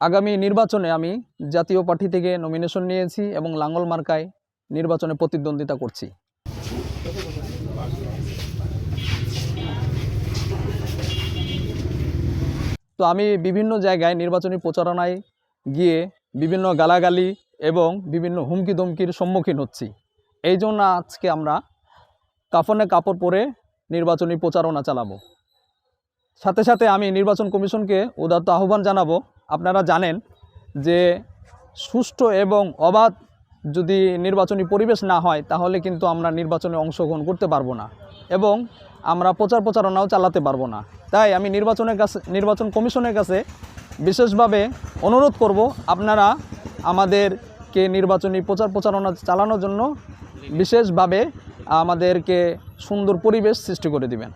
আগামী নির্বাচনে আমি জাতীয় পার্টি থেকে নমিনেশন নিয়েছি এবং লাঙ্গল মার্কায় নির্বাচনে প্রতিদ্বন্দ্বিতা করছি। তো আমি বিভিন্ন জায়গায় নির্বাচনী প্রচারণায় গিয়ে বিভিন্ন গালাগালি এবং বিভিন্ন হুমকি ধমকির সম্মুখীন হচ্ছি। এই জন্য আজকে আমরা কাফনে কাপড় পরে নির্বাচনী প্রচারণা চালাবো। সাথে সাথে আমি নির্বাচন কমিশনকে উদাত্ত আহ্বান জানাবো, আপনারা জানেন যে সুষ্ঠু এবং অবাধ যদি নির্বাচনী পরিবেশ না হয় তাহলে কিন্তু আমরা নির্বাচনে অংশগ্রহণ করতে পারবো না এবং আমরা প্রচারণাও চালাতে পারবো না। তাই আমি নির্বাচন কমিশনের কাছে বিশেষভাবে অনুরোধ করব, আপনারা আমাদেরকে নির্বাচনী প্রচারণা চালানোর জন্য বিশেষভাবে আমাদেরকে সুন্দর পরিবেশ সৃষ্টি করে দিবেন।